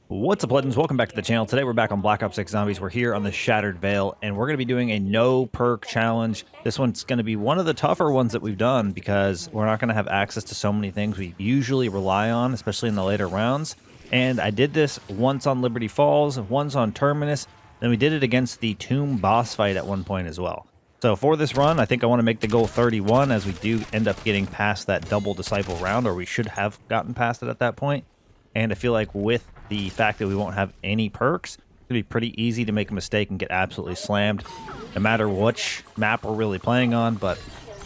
What's up, legends? Welcome back to the channel. Today we're back on Black Ops 6 Zombies. We're here on the Shattered Veil, and we're going to be doing a no perk challenge. This one's going to be one of the tougher ones that we've done because we're not going to have access to so many things we usually rely on, especially in the later rounds. And I did this once on Liberty Falls, once on Terminus, then we did it against the Tomb boss fight at one point as well. So for this run, I think I want to make the goal 31 as we do end up getting past that double disciple round, or we should have gotten past it at that point. And I feel like with the fact that we won't have any perks, it's going to be pretty easy to make a mistake and get absolutely slammed, no matter which map we're really playing on. But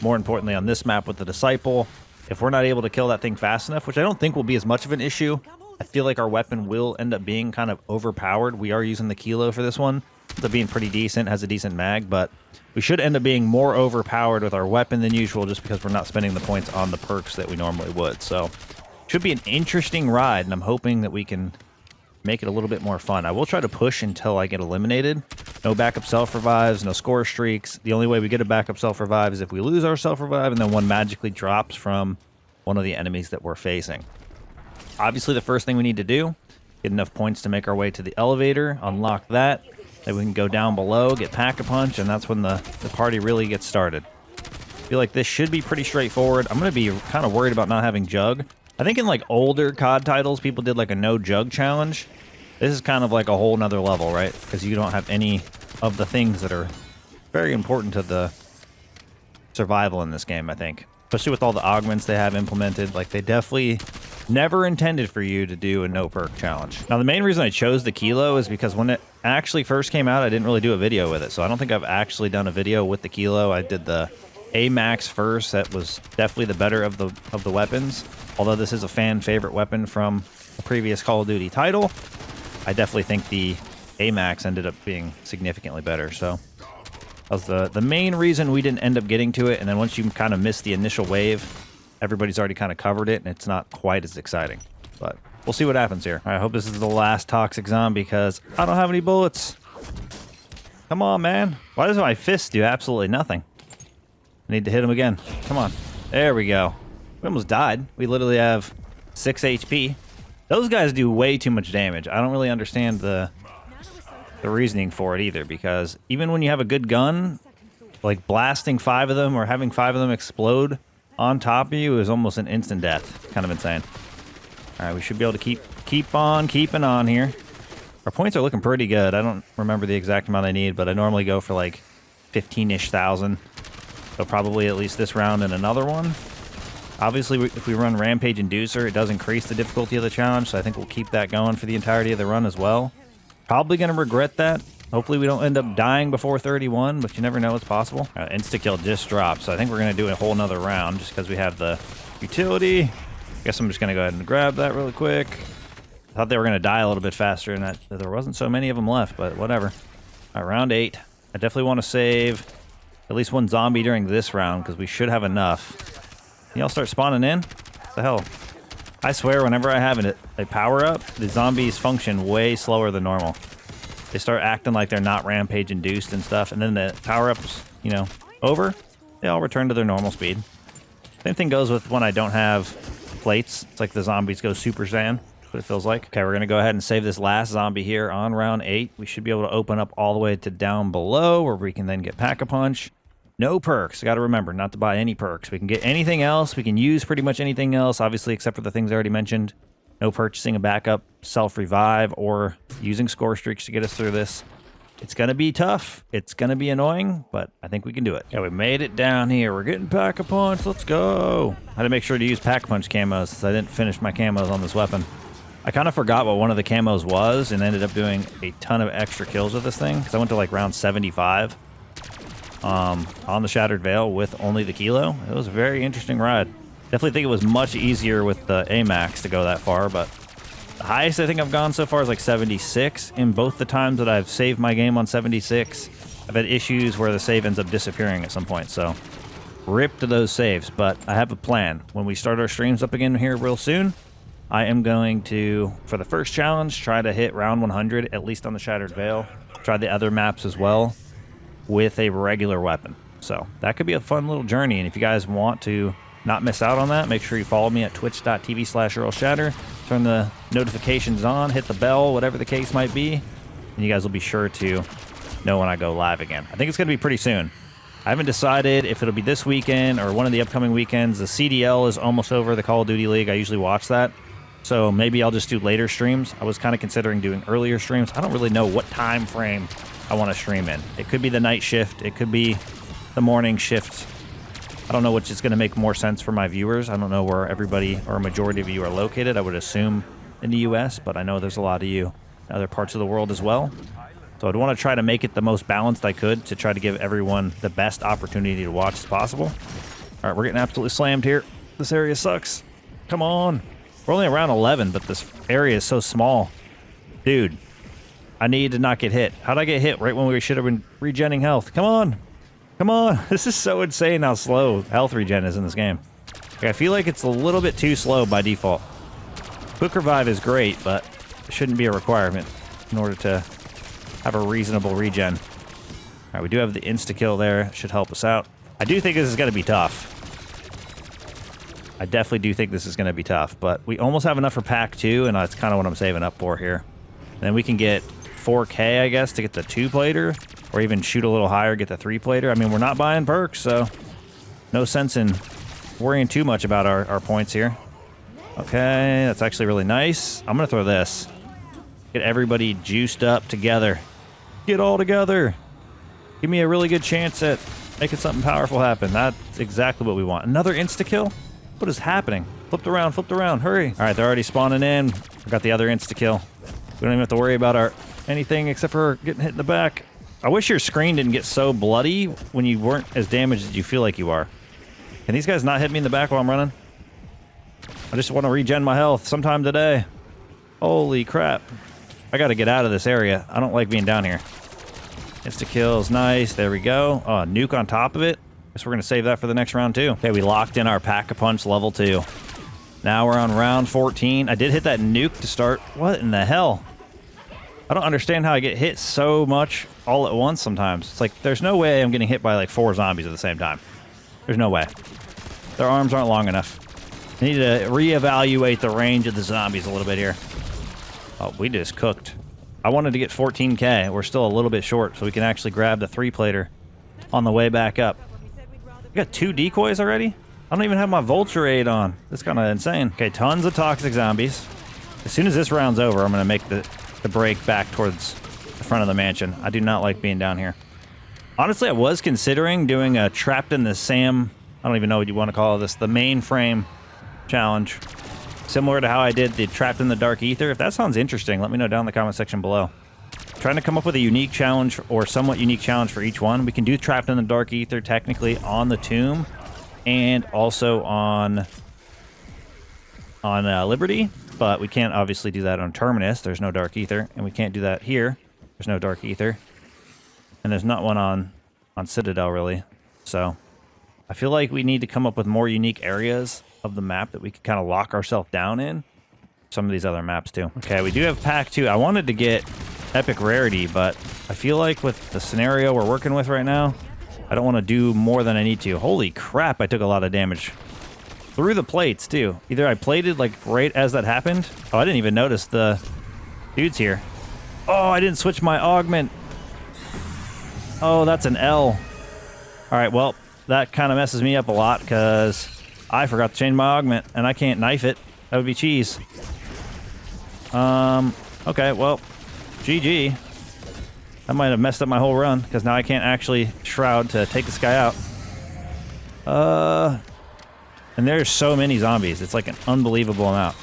more importantly, on this map with the Disciple, if we're not able to kill that thing fast enough, which I don't think will be as much of an issue, I feel like our weapon will end up being kind of overpowered. We are using the Kilo for this one. Ends up being pretty decent, has a decent mag, but we should end up being more overpowered with our weapon than usual just because we're not spending the points on the perks that we normally would. So should be an interesting ride, and I'm hoping that we can make it a little bit more fun. I will try to push until I get eliminated. No backup self-revives, no score streaks. The only way we get a backup self-revive is if we lose our self-revive and then one magically drops from one of the enemies that we're facing. Obviously, the first thing we need to do, get enough points to make our way to the elevator, unlock that, then we can go down below, get Pack-a-Punch, and that's when the party really gets started. I feel like this should be pretty straightforward. I'm going to be kind of worried about not having Jug. I think in like older COD titles, people did like a no jug challenge. This is kind of like a whole nother level, right? Because you don't have any of the things that are very important to the survival in this game, I think. Especially with all the augments they have implemented. Like, they definitely never intended for you to do a no perk challenge. Now, the main reason I chose the Kilo is because when it actually first came out, I didn't really do a video with it. So I don't think I've actually done a video with the Kilo. I did the AMAX first. That was definitely the better of the weapons. Although this is a fan favorite weapon from a previous Call of Duty title, I definitely think the AMAX ended up being significantly better. So that was the main reason we didn't end up getting to it. And then once you kind of miss the initial wave, everybody's already kind of covered it, and it's not quite as exciting. But we'll see what happens here. I hope this is the last toxic zombie because I don't have any bullets. Come on, man. Why does my fist do absolutely nothing? I need to hit him again. Come on. There we go. We almost died. We literally have 6 HP. Those guys do way too much damage. I don't really understand the reasoning for it either, because even when you have a good gun, like blasting 5 of them or having 5 of them explode on top of you is almost an instant death. Kind of insane. All right, we should be able to keep on keeping on here. Our points are looking pretty good. I don't remember the exact amount I need, but I normally go for like 15-ish thousand. So probably at least this round and another one. Obviously, if we run Rampage Inducer, it does increase the difficulty of the challenge, so I think we'll keep that going for the entirety of the run as well. Probably going to regret that. Hopefully we don't end up dying before 31, but you never know, it's possible. Insta-kill just dropped, so I think we're going to do a whole nother round just because we have the utility. I guess I'm just going to go ahead and grab that really quick. I thought they were going to die a little bit faster, and that there wasn't so many of them left, but whatever. All right, round 8. I definitely want to save at least one zombie during this round because we should have enough. Y'all start spawning in? What the hell? I swear, whenever I have a power up, the zombies function way slower than normal. They start acting like they're not rampage induced and stuff, and then the power ups, you know, over, they all return to their normal speed. Same thing goes with when I don't have plates. It's like the zombies go Super Saiyan. That's what it feels like. Okay, we're gonna go ahead and save this last zombie here on round 8. We should be able to open up all the way to down below, where we can then get Pack-a-Punch. No perks. I got to remember not to buy any perks. We can get anything else. We can use pretty much anything else, obviously, except for the things I already mentioned. No purchasing a backup, self-revive, or using score streaks to get us through this. It's going to be tough. It's going to be annoying, but I think we can do it. Yeah, we made it down here. We're getting Pack-a-Punch. Let's go. I had to make sure to use Pack-a-Punch camos since I didn't finish my camos on this weapon. I kind of forgot what one of the camos was and ended up doing a ton of extra kills with this thing because I went to like round 75. On the Shattered Veil with only the Kilo. It was a very interesting ride. Definitely think it was much easier with the AMAX to go that far, but the highest I think I've gone so far is like 76. In both the times that I've saved my game on 76, I've had issues where the save ends up disappearing at some point, so rip to those saves. But I have a plan. When we start our streams up again here real soon, I am going to, for the first challenge, try to hit round 100, at least on the Shattered Veil. Try the other maps as well with a regular weapon. So that could be a fun little journey, and if you guys want to not miss out on that, make sure you follow me at twitch.tv/ErrlShatter. turn the notifications on, hit the bell, whatever the case might be, and you guys will be sure to know when I go live again. I think it's going to be pretty soon. I haven't decided if it'll be this weekend or one of the upcoming weekends. The CDL is almost over, the Call of Duty League. I usually watch that. So maybe I'll just do later streams. I was kind of considering doing earlier streams. I don't really know what time frame I want to stream in. It could be the night shift. It could be the morning shift. I don't know which is going to make more sense for my viewers. I don't know where everybody or a majority of you are located. I would assume in the U.S., but I know there's a lot of you in other parts of the world as well. So I'd want to try to make it the most balanced I could to try to give everyone the best opportunity to watch as possible. All right, we're getting absolutely slammed here. This area sucks. Come on. We're only around 11, but this area is so small. Dude, I need to not get hit. How'd I get hit right when we should have been regenning health? Come on. Come on. This is so insane how slow health regen is in this game. Like, I feel like it's a little bit too slow by default. Quick revive is great, but it shouldn't be a requirement in order to have a reasonable regen. All right, we do have the insta-kill there. Should help us out. I do think this is going to be tough. I definitely do think this is going to be tough, but we almost have enough for pack 2, and that's kind of what I'm saving up for here. And then we can get 4K, I guess, to get the 2-plater, or even shoot a little higher, get the 3-plater. I mean, we're not buying perks, so no sense in worrying too much about our points here. Okay, that's actually really nice. I'm going to throw this. Get everybody juiced up together. Get all together. Give me a really good chance at making something powerful happen. That's exactly what we want. Another insta-kill? What is happening? Flipped around, hurry. All right, they're already spawning in. I got the other insta-kill. We don't even have to worry about anything except for getting hit in the back. I wish your screen didn't get so bloody when you weren't as damaged as you feel like you are. Can these guys not hit me in the back while I'm running? I just want to regen my health sometime today. Holy crap. I got to get out of this area. I don't like being down here. Insta-kills, nice. There we go. Oh, nuke on top of it. Guess we're going to save that for the next round, too. Okay, we locked in our Pack-a-Punch level 2. Now we're on round 14. I did hit that nuke to start. What in the hell? I don't understand how I get hit so much all at once sometimes. It's like, there's no way I'm getting hit by like 4 zombies at the same time. There's no way. Their arms aren't long enough. I need to reevaluate the range of the zombies a little bit here. Oh, we just cooked. I wanted to get 14K. We're still a little bit short, so we can actually grab the 3-plater on the way back up. We got 2 decoys already? I don't even have my Vulture Aid on. That's kind of insane. Okay, tons of toxic zombies. As soon as this round's over, I'm going to make the break back towards the front of the mansion. I do not like being down here. Honestly, I was considering doing a Trapped in the SAM, I don't even know what you want to call this, the mainframe challenge. Similar to how I did the Trapped in the Dark Ether. If that sounds interesting, let me know down in the comment section below. Trying to come up with a unique challenge or somewhat unique challenge for each one. We can do Trapped in the Dark Ether technically on the Tomb and also on Liberty, but we can't obviously do that on Terminus. There's no Dark Ether, and we can't do that here. There's no Dark Ether, and there's not one on Citadel really. So I feel like we need to come up with more unique areas of the map that we could kind of lock ourselves down in. Some of these other maps too. Okay, we do have pack 2. I wanted to get epic rarity, but I feel like with the scenario we're working with right now, I don't want to do more than I need to. Holy crap, I took a lot of damage. Through the plates too. Either I plated like right as that happened. Oh, I didn't even notice the dudes here. Oh, I didn't switch my augment. Oh, that's an L. All right, well, that kind of messes me up a lot because I forgot to change my augment, and I can't knife it. That would be cheese. Okay, well, GG. That might have messed up my whole run, because now I can't actually Shroud to take this guy out. And there's so many zombies. It's like an unbelievable amount.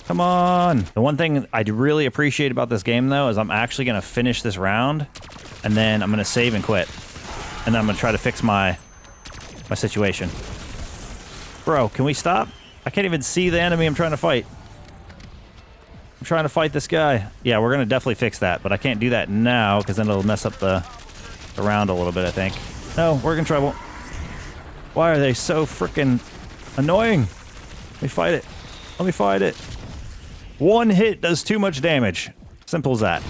Come on! The one thing I really appreciate about this game, though, is I'm actually going to finish this round, and then I'm going to save and quit. And then I'm going to try to fix my situation. Bro, can we stop? I can't even see the enemy I'm trying to fight. I'm trying to fight this guy. Yeah, we're going to definitely fix that, but I can't do that now because then it'll mess up the round a little bit, I think. No, we're in trouble. Why are they so freaking annoying? Let me fight it. Let me fight it. One hit does too much damage. Simple as that.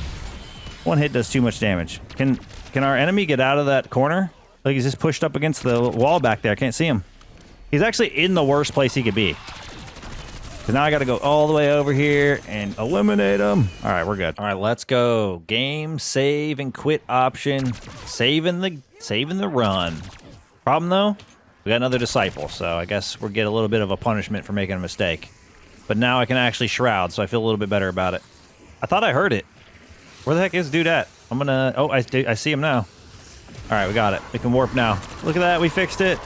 One hit does too much damage. Can our enemy get out of that corner? Like, he's just pushed up against the wall back there. I can't see him. He's actually in the worst place he could be. Because now I got to go all the way over here and eliminate them. All right, we're good. All right, let's go. Game, save, and quit option. Saving the run. Problem, though, we got another disciple, so I guess we'll get a little bit of a punishment for making a mistake. But now I can actually shroud, so I feel a little bit better about it. I thought I heard it. Where the heck is dude at? I'm going to... Oh, I see him now. All right, we got it. We can warp now. Look at that. We fixed it.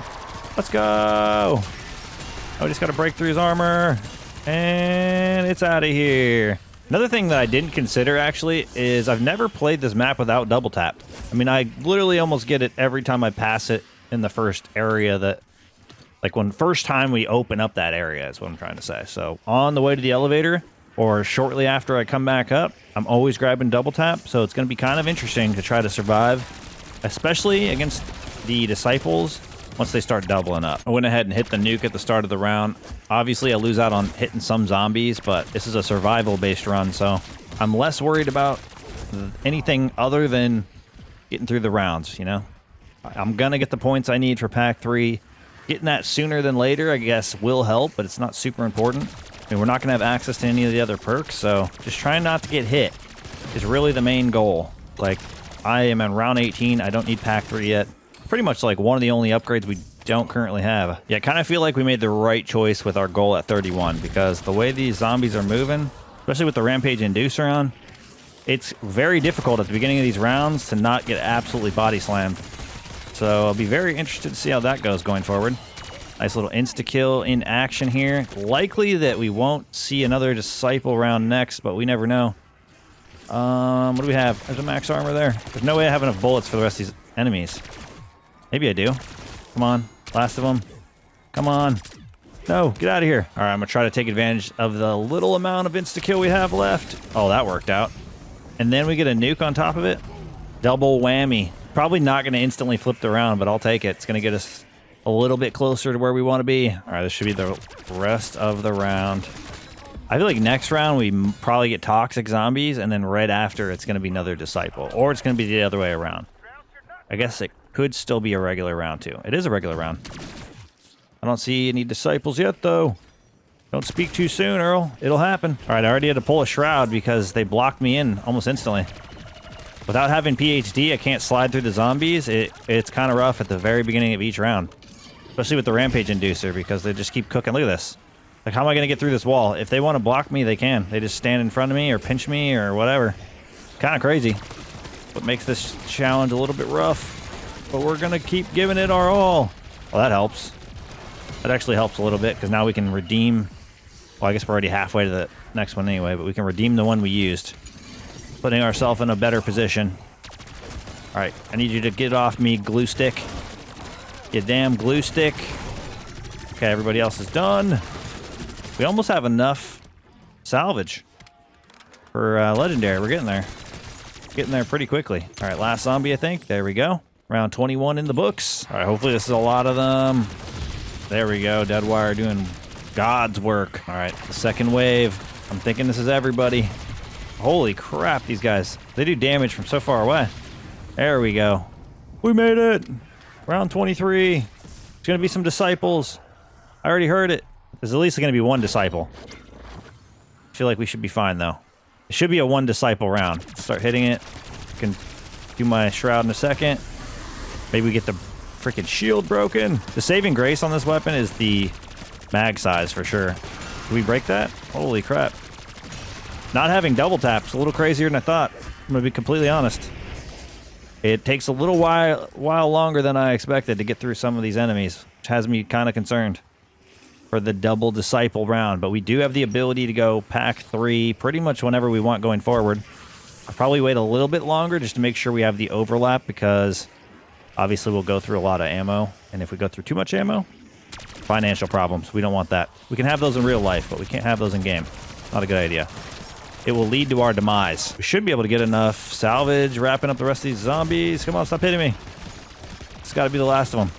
Let's go. Oh, we just got to break through his armor. And it's out of here. Another thing that I didn't consider, actually, is I've never played this map without double tap. I mean, I literally almost get it every time I pass it in the first area that... Like, when first time we open up that area is what I'm trying to say. So, on the way to the elevator, or shortly after I come back up, I'm always grabbing double tap. So, it's going to be kind of interesting to try to survive, especially against the disciples once they start doubling up. I went ahead and hit the nuke at the start of the round. Obviously, I lose out on hitting some zombies, but this is a survival-based run, so I'm less worried about anything other than getting through the rounds, you know? I'm going to get the points I need for Pack 3. Getting that sooner than later, I guess, will help, but it's not super important. I mean, we're not going to have access to any of the other perks, so just trying not to get hit is really the main goal. Like, I am in round 18. I don't need Pack 3 yet. Pretty much like one of the only upgrades we don't currently have. Yeah, I kind of feel like we made the right choice with our goal at 31 because the way these zombies are moving, especially with the Rampage Inducer on, it's very difficult at the beginning of these rounds to not get absolutely body slammed. So I'll be very interested to see how that goes going forward. Nice little insta-kill in action here. Likely that we won't see another disciple round next, but we never know. What do we have? There's a max armor there. There's no way I have enough bullets for the rest of these enemies. Maybe I do. Come on. Last of them. Come on. No, get out of here. All right, I'm going to try to take advantage of the little amount of insta-kill we have left. Oh, that worked out. And then we get a nuke on top of it. Double whammy. Probably not going to instantly flip the round, but I'll take it. It's going to get us a little bit closer to where we want to be. All right, this should be the rest of the round. I feel like next round we probably get toxic zombies, and then right after it's going to be another disciple. Or it's going to be the other way around. I guess it could still be a regular round, too. It is a regular round. I don't see any disciples yet, though. Don't speak too soon, Errl. It'll happen. All right, I already had to pull a shroud because they blocked me in almost instantly. Without having PhD, I can't slide through the zombies. It's kind of rough at the very beginning of each round. Especially with the Rampage Inducer because they just keep cooking. Look at this. Like, how am I going to get through this wall? If they want to block me, they can. They just stand in front of me or pinch me or whatever. Kind of crazy. What makes this challenge a little bit rough. But we're going to keep giving it our all. Well, that helps. That actually helps a little bit because now we can redeem... Well, I guess we're already halfway to the next one anyway, but we can redeem the one we used. Putting ourselves in a better position. All right, I need you to get off me, glue stick. You damn glue stick. Okay, everybody else is done. We almost have enough salvage for legendary. We're getting there. Getting there pretty quickly. All right, last zombie, I think. There we go. Round 21 in the books. All right, hopefully this is a lot of them. There we go. Deadwire doing God's work. All right, the second wave. I'm thinking this is everybody. Holy crap, these guys. They do damage from so far away. There we go. We made it. Round 23. There's going to be some disciples. I already heard it. There's at least going to be one disciple. I feel like we should be fine, though. It should be a one disciple round. Start hitting it. Can do my shroud in a second. Maybe we get the freaking shield broken. The saving grace on this weapon is the mag size for sure. Did we break that? Holy crap. Not having double taps a little crazier than I thought. I'm going to be completely honest. It takes a little while longer than I expected to get through some of these enemies, which has me kind of concerned for the double disciple round. But we do have the ability to go pack 3 pretty much whenever we want going forward. I'll probably wait a little bit longer just to make sure we have the overlap because obviously we'll go through a lot of ammo. And if we go through too much ammo, financial problems. We don't want that. We can have those in real life, but we can't have those in game. Not a good idea. It will lead to our demise. We should be able to get enough salvage, wrapping up the rest of these zombies. Come on, stop hitting me. It's got to be the last of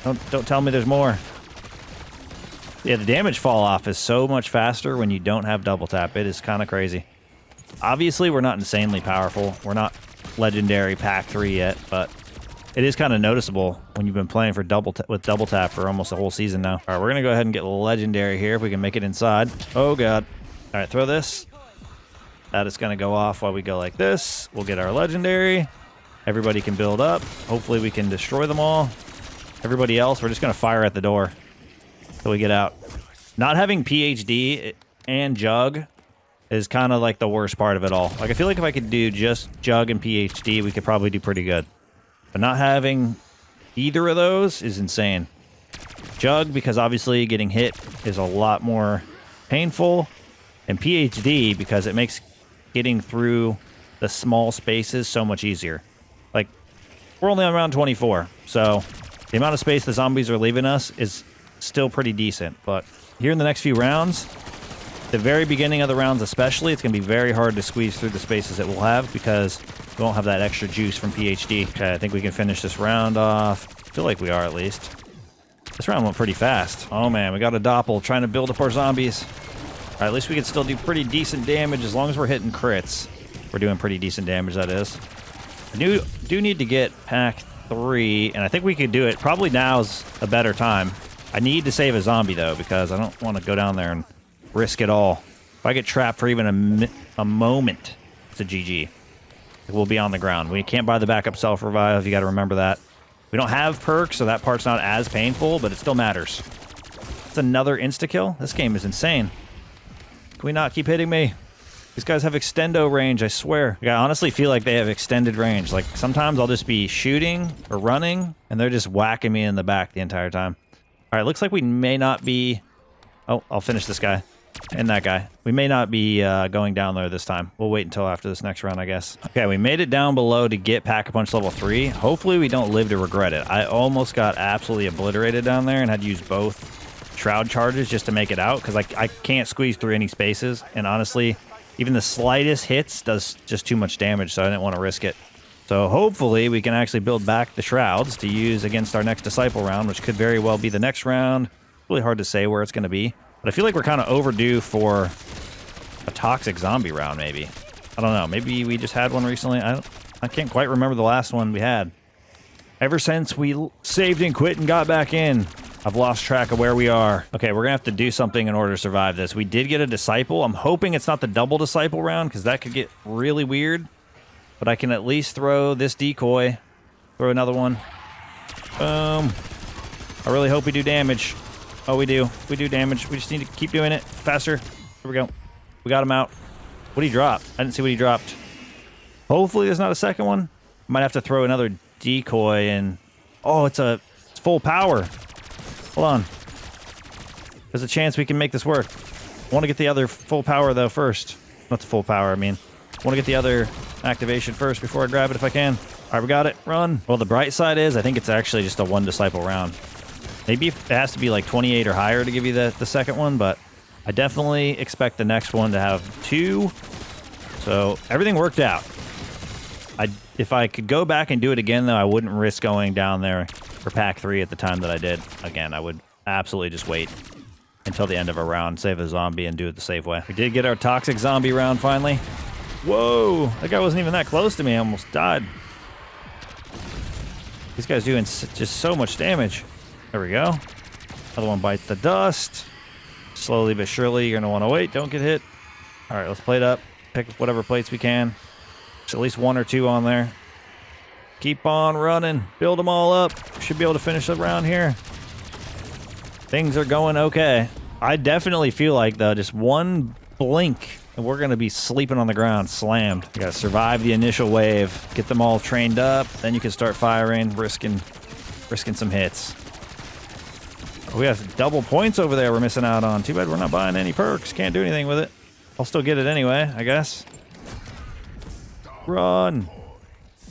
them. Don't tell me there's more. Yeah, the damage fall off is so much faster when you don't have double tap. It is kind of crazy. Obviously, we're not insanely powerful. We're not legendary pack 3 yet, but It is kind of noticeable when you've been playing for with double tap for almost a whole season now. All right, we're going to go ahead and get legendary here if we can make it inside. Oh, God. All right, throw this. That is going to go off while we go like this. We'll get our legendary. Everybody can build up. Hopefully we can destroy them all. Everybody else, we're just going to fire at the door until we get out. Not having PhD and Jug is kind of like the worst part of it all. Like, I feel like if I could do just Jug and PhD, we could probably do pretty good. But not having either of those is insane. Jug, because obviously getting hit is a lot more painful. And PhD, because it makes getting through the small spaces so much easier. Like, we're only on round 24, so the amount of space the zombies are leaving us is still pretty decent. But here in the next few rounds, the very beginning of the rounds especially, it's going to be very hard to squeeze through the spaces that we'll have because we won't have that extra juice from PhD. Okay, I think we can finish this round off. I feel like we are, at least. This round went pretty fast. Oh man, we got a doppel trying to build up our zombies. All right, at least we can still do pretty decent damage as long as we're hitting crits. We're doing pretty decent damage, that is. I do need to get pack 3, and I think we could do it. Probably now's a better time. I need to save a zombie, though, because I don't want to go down there and risk it all. If I get trapped for even a moment, it's a GG. We'll be on the ground. We can't buy the backup self-revive. You got to remember that. We don't have perks, so that part's not as painful, but it still matters. It's another insta-kill. This game is insane. Can we not keep hitting me? These guys have extendo range, I swear. Like, I honestly feel like they have extended range. Like, sometimes I'll just be shooting or running, and they're just whacking me in the back the entire time. All right, looks like we may not be... Oh, I'll finish this guy. And that guy. We may not be going down there this time. We'll wait until after this next round, I guess. Okay, we made it down below to get Pack-a-Punch level 3. Hopefully we don't live to regret it. I almost got absolutely obliterated down there and had to use both Shroud charges just to make it out, because I can't squeeze through any spaces. And honestly... even the slightest hits does just too much damage, so I didn't want to risk it. So hopefully we can actually build back the Shrouds to use against our next Disciple round, which could very well be the next round. Really hard to say where it's going to be. But I feel like we're kind of overdue for a toxic zombie round, maybe. I don't know. Maybe we just had one recently. I can't quite remember the last one we had. Ever since we saved and quit and got back in, I've lost track of where we are. Okay, we're gonna have to do something in order to survive this. We did get a Disciple. I'm hoping it's not the double Disciple round, because that could get really weird. But I can at least throw this decoy. Throw another one. Boom. I really hope we do damage. Oh, we do. We do damage. We just need to keep doing it faster. Here we go. We got him out. What did he drop? I didn't see what he dropped. Hopefully there's not a second one. Might have to throw another decoy in. Oh, it's full power. Hold on. There's a chance we can make this work. I want to get the other full power, though, first. Not the full power, I mean. I want to get the other activation first before I grab it if I can. All right, we got it. Run. Well, the bright side is I think it's actually just a one Disciple round. Maybe it has to be like 28 or higher to give you the second one, but I definitely expect the next one to have 2. So everything worked out. If I could go back and do it again, though, I wouldn't risk going down there for pack 3 at the time that I did. Again, I would absolutely just wait until the end of a round, save a zombie, and do it the safe way. We did get our toxic zombie round finally. Whoa! That guy wasn't even that close to me. I almost died. These guys doing just so much damage. There we go. Another one bites the dust. Slowly but surely, you're going to want to wait. Don't get hit. All right, let's plate up. Pick up whatever plates we can. There's at least 1 or 2 on there. Keep on running. Build them all up. Should be able to finish the round here. Things are going okay. I definitely feel like, though, just one blink and we're going to be sleeping on the ground, slammed. You got to survive the initial wave, get them all trained up, then you can start firing, risking some hits. We have double points over there we're missing out on. Too bad we're not buying any perks. Can't do anything with it. I'll still get it anyway, I guess. Run.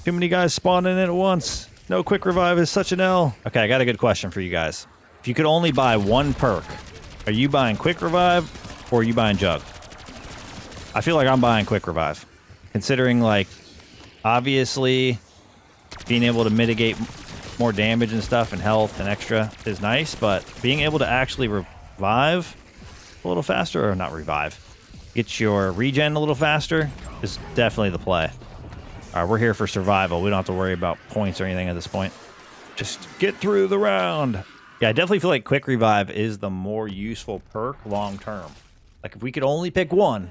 Too many guys spawning in at once. No quick revive is such an L. Okay, I got a good question for you guys. If you could only buy one perk, are you buying quick revive or are you buying jug? I feel like I'm buying quick revive. Considering, like, obviously being able to mitigate more damage and stuff and health and extra is nice, but being able to actually revive a little faster, or not revive, get your regen a little faster is definitely the play. All right, we're here for survival. We don't have to worry about points or anything at this point. Just get through the round. Yeah, I definitely feel like quick revive is the more useful perk long term. Like if we could only pick one,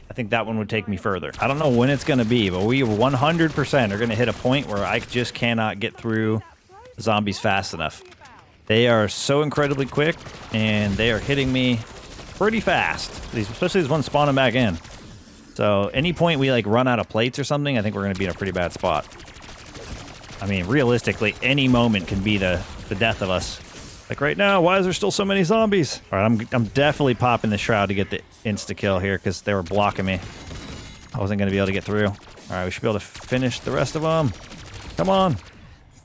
I think that one would take me further. I don't know when it's going to be, but we 100% are going to hit a point where I just cannot get through zombies fast enough. They are so incredibly quick, and they are hitting me pretty fast. Especially this one spawning back in. So any point we like run out of plates or something, I think we're going to be in a pretty bad spot. I mean, realistically, any moment can be the death of us. Like right now, why is there still so many zombies? All right, I'm definitely popping the shroud to get the insta-kill here because they were blocking me. I wasn't going to be able to get through. All right, we should be able to finish the rest of them. Come on.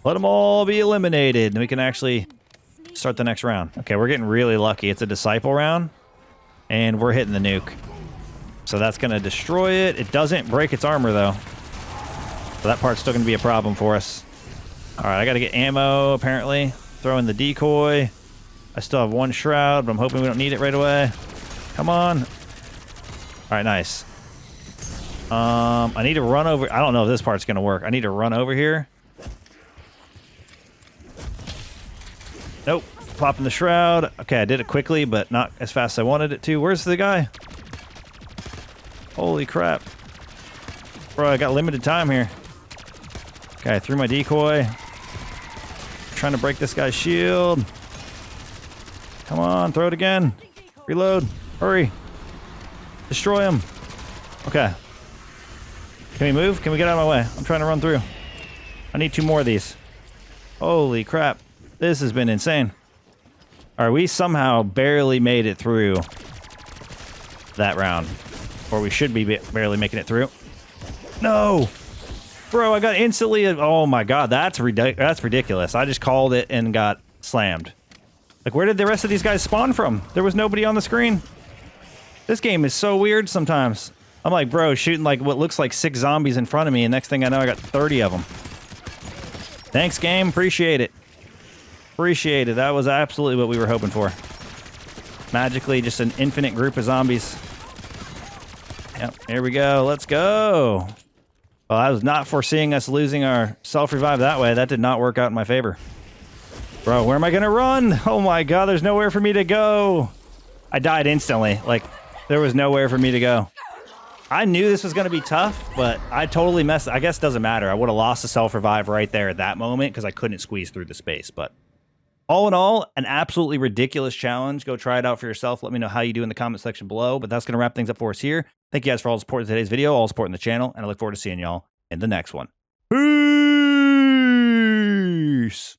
Let them all be eliminated, and we can actually start the next round. Okay, we're getting really lucky. It's a disciple round, and we're hitting the nuke. So that's going to destroy it. It doesn't break its armor, though. So that part's still going to be a problem for us. All right, I got to get ammo, apparently. Throw in the decoy. I still have one shroud, but I'm hoping we don't need it right away. Come on. All right, nice. I need to run over. I don't know if this part's going to work. I need to run over here. Nope. Popping the shroud. Okay, I did it quickly, but not as fast as I wanted it to. Where's the guy? Holy crap. Bro, I got limited time here. Okay, I threw my decoy. Trying to break this guy's shield. Come on, throw it again. Reload. Hurry. Destroy him. Okay. Can we move? Can we get out of my way? I'm trying to run through. I need 2 more of these. Holy crap. This has been insane. All right, we somehow barely made it through that round. Or we should be barely making it through. No! Bro, I got instantly... Oh my god, that's ridiculous. I just called it and got slammed. Like, where did the rest of these guys spawn from? There was nobody on the screen. This game is so weird sometimes. I'm like, bro, shooting like what looks like 6 zombies in front of me, and next thing I know, I got 30 of them. Thanks, game. Appreciate it. Appreciate it. That was absolutely what we were hoping for. Magically, just an infinite group of zombies. Yep, here we go. Let's go. Well, I was not foreseeing us losing our self-revive that way. That did not work out in my favor. Bro, where am I going to run? Oh my god, there's nowhere for me to go. I died instantly. Like, there was nowhere for me to go. I knew this was going to be tough, but I totally messed... I guess it doesn't matter. I would have lost the self-revive right there at that moment because I couldn't squeeze through the space. But all in all, an absolutely ridiculous challenge. Go try it out for yourself. Let me know how you do in the comment section below. But that's going to wrap things up for us here. Thank you guys for all the support in today's video, all the support in the channel, and I look forward to seeing y'all in the next one. Peace!